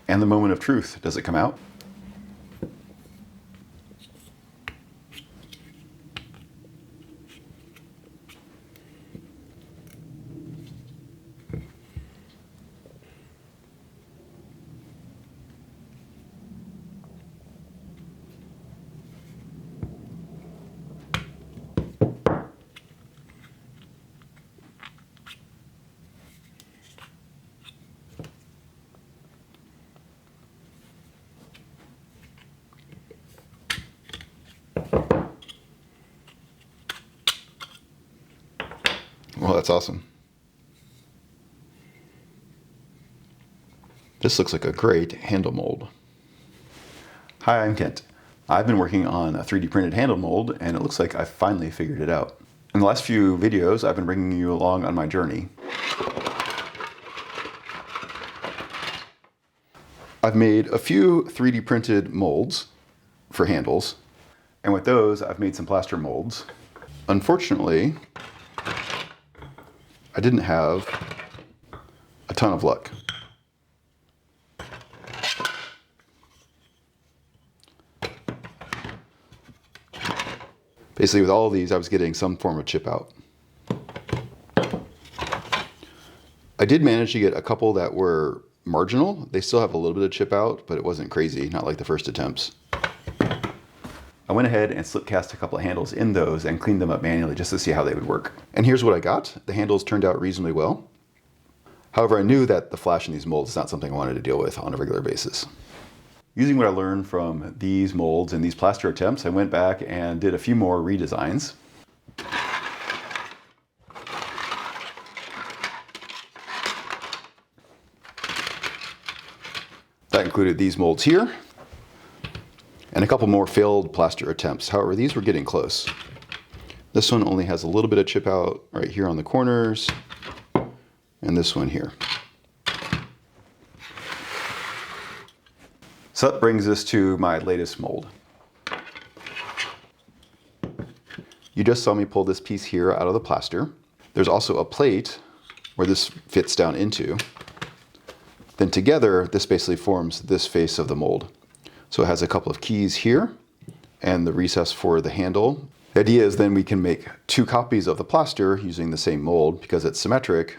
And the moment of truth, does it come out? Well, that's awesome. This looks like a great handle mold. Hi, I'm Kent. I've been working on a 3D printed handle mold, and it looks like I've finally figured it out. In the last few videos, I've been bringing you along on my journey. I've made a few 3D printed molds for handles, and with those, I've made some plaster molds. Unfortunately, I didn't have a ton of luck. Basically, with all of these, I was getting some form of chip out. I did manage to get a couple that were marginal. They still have a little bit of chip out, but it wasn't crazy, not like the first attempts. I went ahead and slip cast a couple of handles in those and cleaned them up manually just to see how they would work. And here's what I got. The handles turned out reasonably well. However, I knew that the flash in these molds is not something I wanted to deal with on a regular basis. Using what I learned from these molds and these plaster attempts, I went back and did a few more redesigns. That included these molds here, and a couple more failed plaster attempts. However, these were getting close. This one only has a little bit of chip out right here on the corners, and this one here. So that brings us to my latest mold. You just saw me pull this piece here out of the plaster. There's also a plate where this fits down into. Then together, this basically forms this face of the mold. So it has a couple of keys here and the recess for the handle. The idea is then we can make two copies of the plaster using the same mold because it's symmetric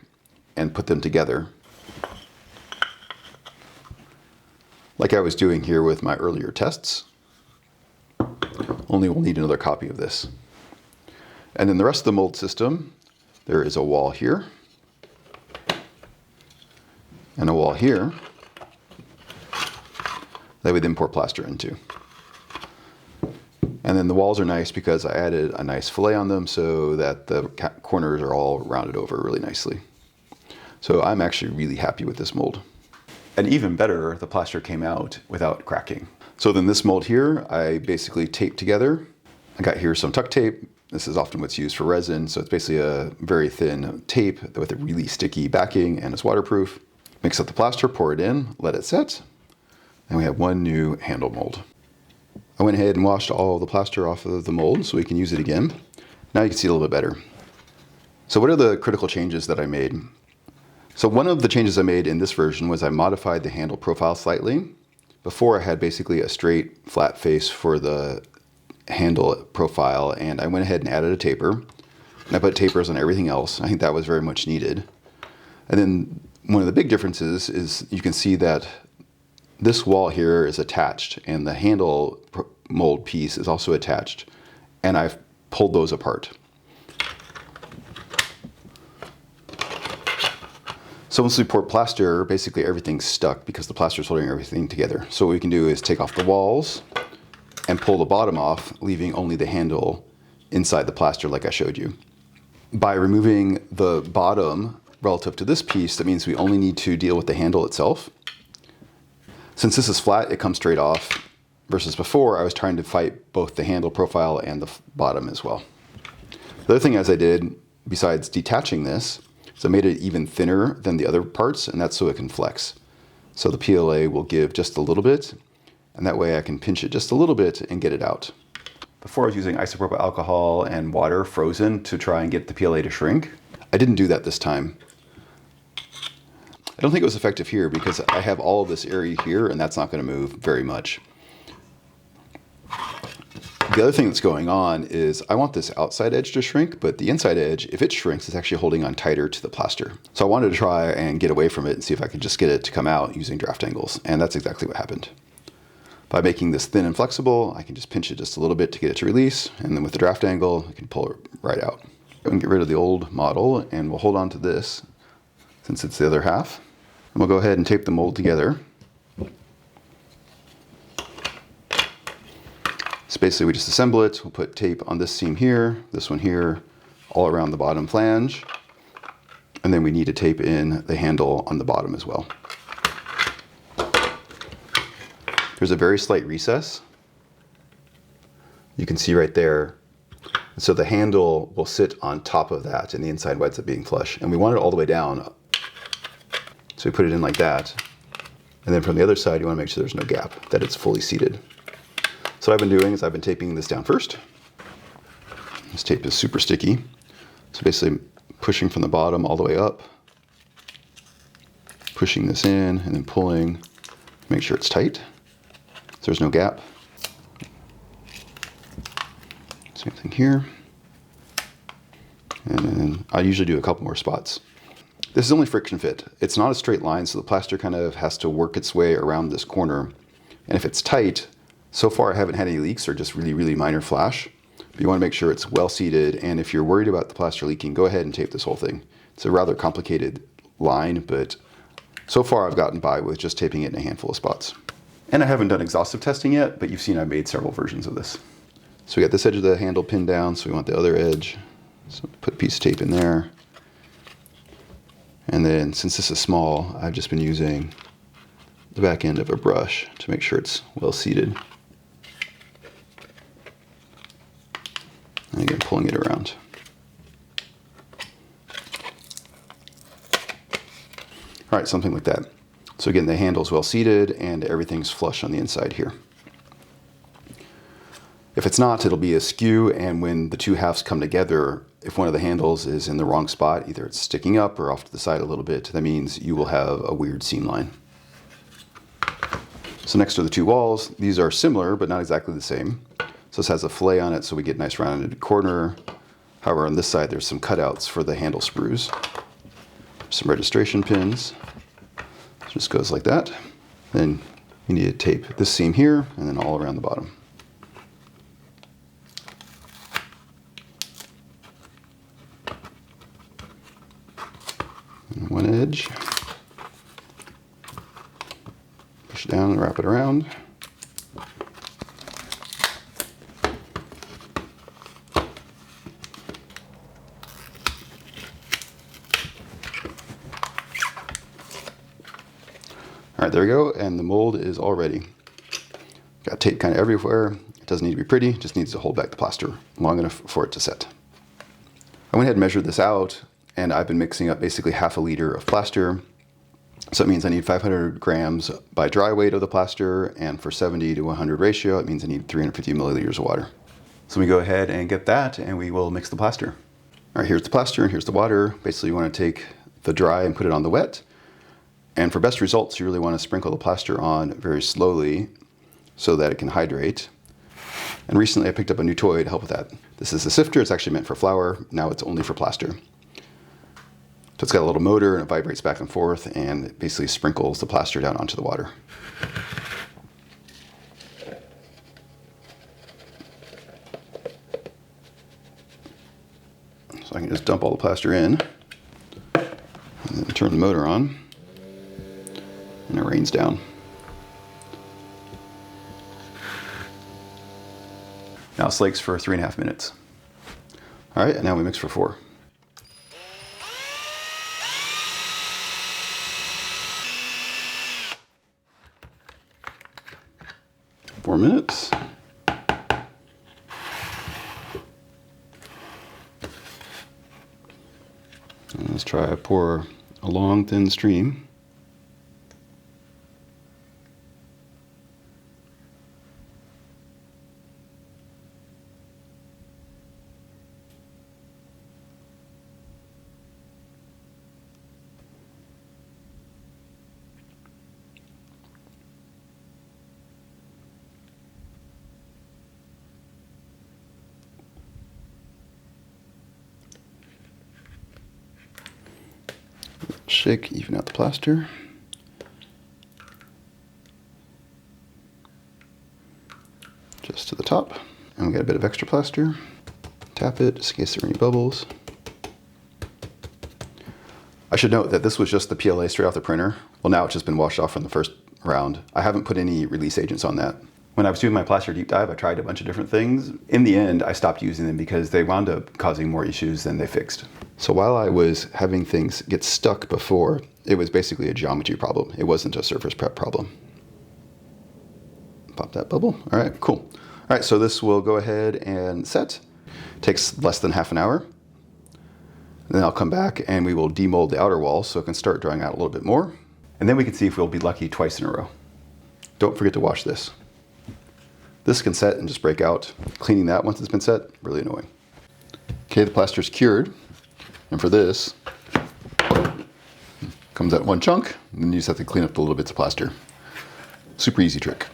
and put them together. Like I was doing here with my earlier tests. Only we'll need another copy of this. And then the rest of the mold system, there is a wall here and a wall here that we then pour plaster into. And then the walls are nice because I added a nice fillet on them so that the corners are all rounded over really nicely. So I'm actually really happy with this mold. And even better, the plaster came out without cracking. So then this mold here, I basically taped together. I got here some tuck tape. This is often what's used for resin. So it's basically a very thin tape with a really sticky backing and it's waterproof. Mix up the plaster, pour it in, let it set, and we have one new handle mold. I went ahead and washed all the plaster off of the mold so we can use it again. Now you can see a little bit better. So what are the critical changes that I made? So one of the changes I made in this version was I modified the handle profile slightly. Before I had basically a straight flat face for the handle profile, and I went ahead and added a taper. And I put tapers on everything else. I think that was very much needed. And then one of the big differences is you can see that this wall here is attached and the handle mold piece is also attached, and I've pulled those apart. So once we pour plaster, basically everything's stuck because the plaster is holding everything together. So what we can do is take off the walls and pull the bottom off, leaving only the handle inside the plaster like I showed you. By removing the bottom relative to this piece, that means we only need to deal with the handle itself. Since this is flat, it comes straight off, versus before I was trying to fight both the handle profile and the bottom as well. The other thing as I did, besides detaching this, is I made it even thinner than the other parts, and that's so it can flex. So the PLA will give just a little bit, and that way I can pinch it just a little bit and get it out. Before I was using isopropyl alcohol and water frozen to try and get the PLA to shrink. I didn't do that this time. I don't think it was effective here because I have all of this area here and that's not going to move very much. The other thing that's going on is I want this outside edge to shrink, but the inside edge, if it shrinks, it's actually holding on tighter to the plaster. So I wanted to try and get away from it and see if I could just get it to come out using draft angles. And that's exactly what happened. By making this thin and flexible, I can just pinch it just a little bit to get it to release. And then with the draft angle, I can pull it right out. I'm going to get rid of the old model and we'll hold on to this since it's the other half. And we'll go ahead and tape the mold together. So basically we just assemble it. We'll put tape on this seam here, this one here, all around the bottom flange. And then we need to tape in the handle on the bottom as well. There's a very slight recess. You can see right there. So the handle will sit on top of that and the inside winds up being flush. And we want it all the way down. So we put it in like that. And then from the other side, you want to make sure there's no gap, that it's fully seated. So what I've been doing is I've been taping this down first. This tape is super sticky. So basically pushing from the bottom all the way up, pushing this in and then pulling to make sure it's tight. So there's no gap. Same thing here. And then I usually do a couple more spots. This is only friction fit. It's not a straight line, so the plaster kind of has to work its way around this corner. And if it's tight, so far I haven't had any leaks or just really, really minor flash. But you want to make sure it's well seated, and if you're worried about the plaster leaking, go ahead and tape this whole thing. It's a rather complicated line, but so far I've gotten by with just taping it in a handful of spots. And I haven't done exhaustive testing yet, but you've seen I've made several versions of this. So we got this edge of the handle pinned down, so we want the other edge. So put a piece of tape in there. And then since this is small, I've just been using the back end of a brush to make sure it's well seated. And again, pulling it around. All right, something like that. So again, the handle's well seated and everything's flush on the inside here. If it's not, it'll be askew, and when the two halves come together, if one of the handles is in the wrong spot, either it's sticking up or off to the side a little bit, that means you will have a weird seam line. So next to the two walls, these are similar, but not exactly the same. So this has a fillet on it, so we get a nice rounded corner. However, on this side, there's some cutouts for the handle screws. Some registration pins. Just goes like that. Then you need to tape this seam here and then all around the bottom. And one edge. Push it down and wrap it around. All right, there we go, and the mold is all ready. Got tape kind of everywhere. It doesn't need to be pretty, it just needs to hold back the plaster long enough for it to set. I went ahead and measured this out, and I've been mixing up basically half a liter of plaster. So it means I need 500 grams by dry weight of the plaster, and for 70 to 100 ratio, it means I need 350 milliliters of water. So we go ahead and get that, and we will mix the plaster. All right, here's the plaster, and here's the water. Basically, you want to take the dry and put it on the wet. And for best results, you really want to sprinkle the plaster on very slowly so that it can hydrate. And recently I picked up a new toy to help with that. This is a sifter. It's actually meant for flour. Now it's only for plaster. So it's got a little motor and it vibrates back and forth and it basically sprinkles the plaster down onto the water. So I can just dump all the plaster in and then turn the motor on. And it rains down. Now it slakes for 3.5 minutes. All right, and now we mix for 4. Four minutes. And let's try to pour a long, thin stream. shake, even out the plaster. Just to the top. And we got a bit of extra plaster. Tap it just in case there are any bubbles. I should note that this was just the PLA straight off the printer. Well, now it's just been washed off from the first round. I haven't put any release agents on that. When I was doing my plaster deep dive, I tried a bunch of different things. In the end, I stopped using them because they wound up causing more issues than they fixed. So while I was having things get stuck before, it was basically a geometry problem. It wasn't a surface prep problem. Pop that bubble. All right, cool. All right, so this will go ahead and set. Takes less than half an hour. Then I'll come back and we will demold the outer wall so it can start drying out a little bit more. And then we can see if we'll be lucky twice in a row. Don't forget to wash this. This can set and just break out. Cleaning that once it's been set, really annoying. Okay, the plaster's cured. And for this, comes out one chunk, and then you just have to clean up the little bits of plaster. Super easy trick.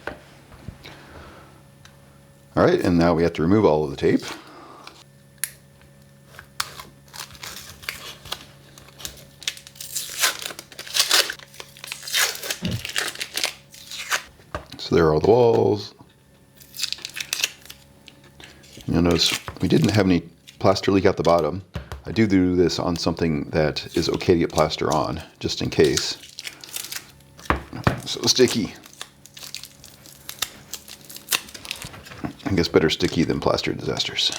All right, and now we have to remove all of the tape. So there are all the walls. You'll notice we didn't have any plaster leak out the bottom. I do this on something that is okay to get plaster on, just in case. So sticky. I guess better sticky than plaster disasters.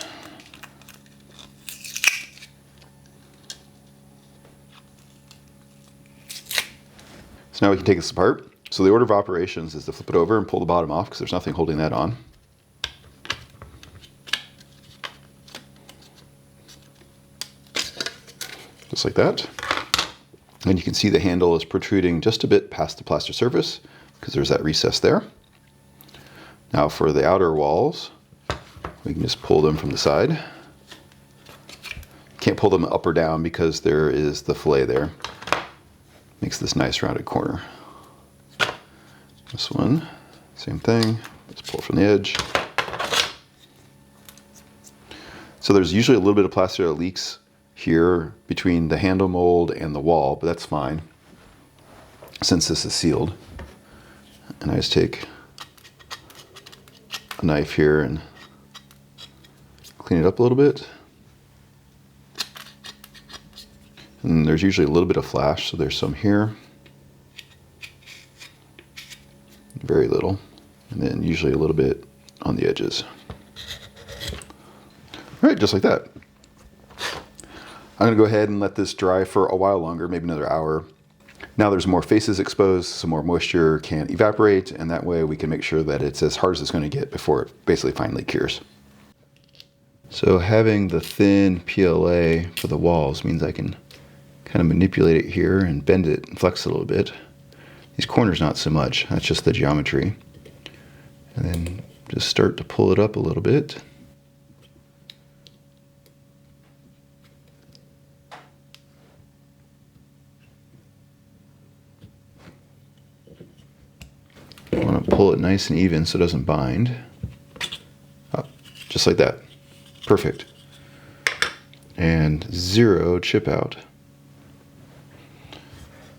So now we can take this apart. So the order of operations is to flip it over and pull the bottom off because there's nothing holding that on. Just like that. And you can see the handle is protruding just a bit past the plaster surface because there's that recess there. Now for the outer walls, we can just pull them from the side. Can't pull them up or down because there is the fillet there. Makes this nice rounded corner. This one, same thing. Let's pull from the edge. So there's usually a little bit of plaster that leaks here between the handle mold and the wall, but that's fine since this is sealed. And I just take a knife here and clean it up a little bit. And there's usually a little bit of flash, so there's some here. Very little. And then usually a little bit on the edges. All right, just like that. I'm gonna go ahead and let this dry for a while longer, maybe another hour. Now there's more faces exposed, some more moisture can evaporate, and that way we can make sure that it's as hard as it's gonna get before it basically finally cures. So having the thin PLA for the walls means I can kind of manipulate it here and bend it and flex it a little bit. These corners not so much, that's just the geometry. And then just start to pull it up a little bit. I want to pull it nice and even so it doesn't bind. Up, just like that. Perfect. And zero chip out.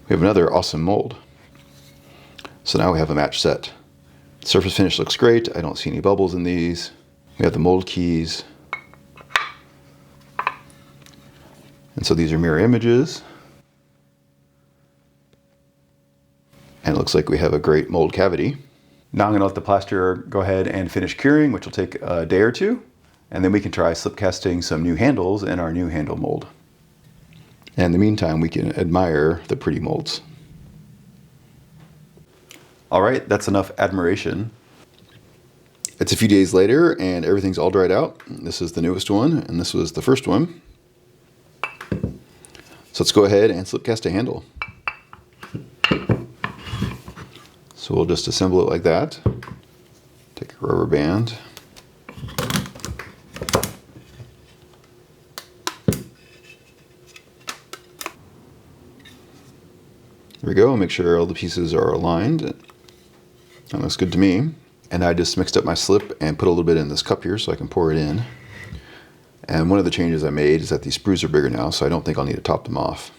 We have another awesome mold. So now we have a match set. Surface finish looks great. I don't see any bubbles in these. We have the mold keys. And so these are mirror images. And it looks like we have a great mold cavity. Now I'm going to let the plaster go ahead and finish curing, which will take a day or two. And then we can try slip casting some new handles in our new handle mold. And in the meantime, we can admire the pretty molds. All right, that's enough admiration. It's a few days later and everything's all dried out. This is the newest one and this was the first one. So let's go ahead and slip cast a handle. So we'll just assemble it like that. Take a rubber band. There we go, make sure all the pieces are aligned. That looks good to me. And I just mixed up my slip and put a little bit in this cup here so I can pour it in. And one of the changes I made is that these sprues are bigger now, so I don't think I'll need to top them off.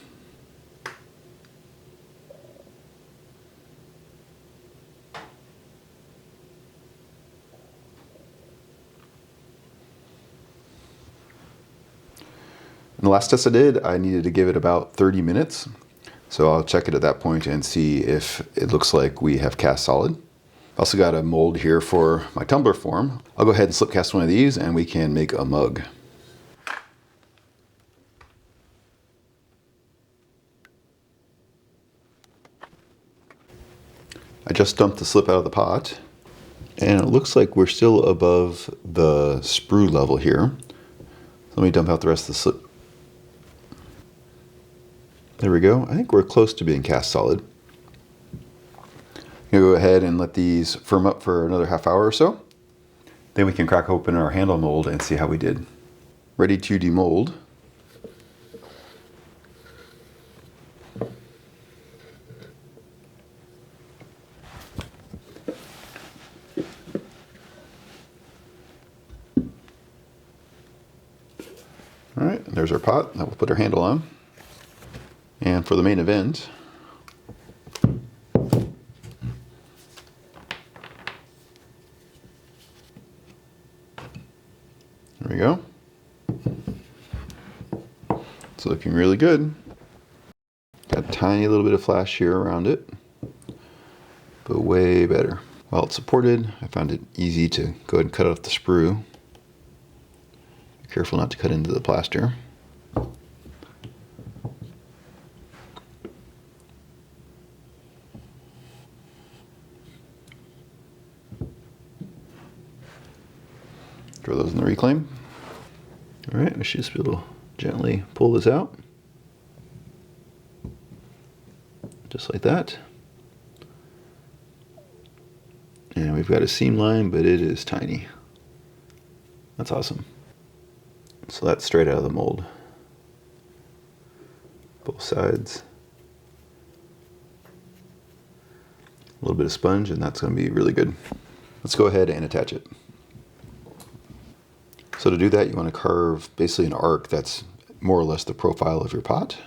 And the last test I did, I needed to give it about 30 minutes. So I'll check it at that point and see if it looks like we have cast solid. I also got a mold here for my tumbler form. I'll go ahead and slip cast one of these and we can make a mug. I just dumped the slip out of the pot and it looks like we're still above the sprue level here. Let me dump out the rest of the slip. There we go. I think we're close to being cast solid. I'm gonna go ahead and let these firm up for another half hour or so. Then we can crack open our handle mold and see how we did. Ready to demold. All right, there's our pot that we'll put our handle on. And for the main event, there we go. It's looking really good. Got a tiny little bit of flash here around it, but way better. While it's supported, I found it easy to go ahead and cut off the sprue. Be careful not to cut into the plaster. Throw those in the reclaim. All right, we should just be able to gently pull this out. Just like that. And we've got a seam line, but it is tiny. That's awesome. So that's straight out of the mold. Both sides. A little bit of sponge, and that's going to be really good. Let's go ahead and attach it. So to do that, you want to carve basically an arc that's more or less the profile of your pot.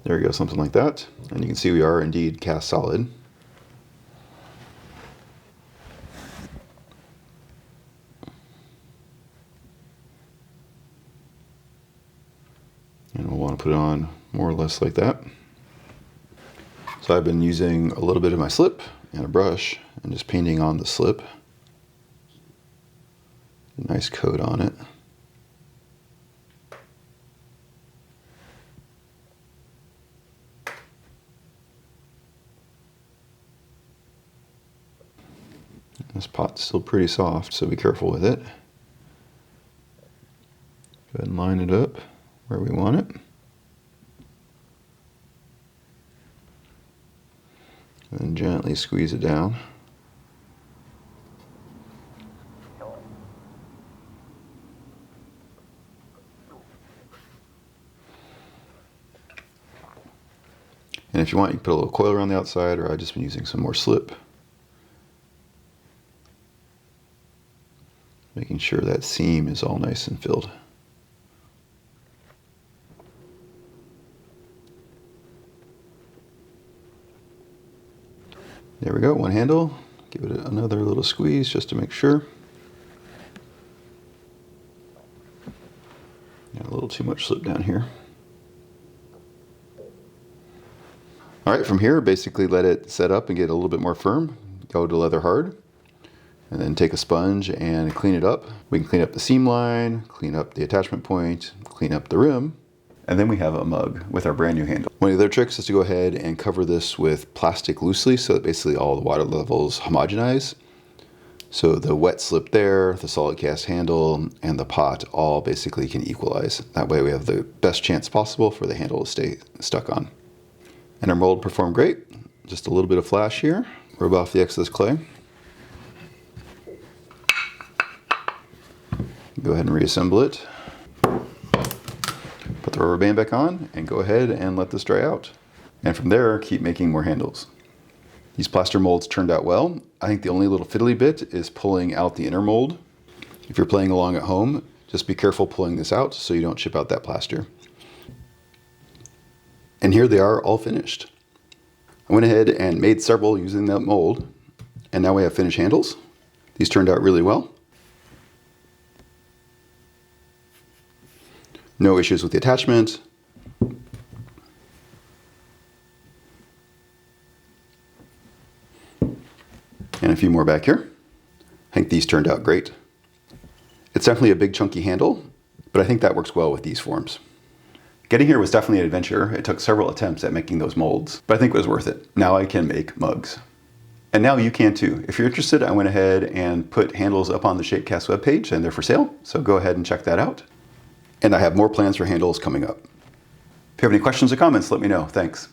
There we go, something like that. And you can see we are indeed cast solid. And we'll want to put it on more or less like that. So I've been using a little bit of my slip and a brush and just painting on the slip. Nice coat on it. This pot's still pretty soft, so be careful with it. Go ahead and line it up where we want it. And then gently squeeze it down. And if you want, you can put a little coil around the outside, or I've just been using some more slip. Making sure that seam is all nice and filled. There we go, one handle. Give it another little squeeze just to make sure. Got a little too much slip down here. All right, from here, basically let it set up and get a little bit more firm. Go to leather hard. And then take a sponge and clean it up. We can clean up the seam line, clean up the attachment point, clean up the rim, and then we have a mug with our brand new handle. One of the other tricks is to go ahead and cover this with plastic loosely so that basically all the water levels homogenize. So the wet slip there, the solid cast handle, and the pot all basically can equalize. That way we have the best chance possible for the handle to stay stuck on. And our mold performed great. Just a little bit of flash here. Rub off the excess clay. Go ahead and reassemble it. Put the rubber band back on and go ahead and let this dry out. And from there, keep making more handles. These plaster molds turned out well. I think the only little fiddly bit is pulling out the inner mold. If you're playing along at home, Just be careful pulling this out so you don't chip out that plaster. And here they are all finished. I went ahead and made several using that mold, and now we have finished handles. These turned out really well. No issues with the attachment. And a few more back here. I think these turned out great. It's definitely a big chunky handle, but I think that works well with these forms. Getting here was definitely an adventure. It took several attempts at making those molds, but I think it was worth it. Now I can make mugs. And now you can too. If you're interested, I went ahead and put handles up on the Shapecast webpage, and they're for sale, so go ahead and check that out. And I have more plans for handles coming up. If you have any questions or comments, let me know. Thanks.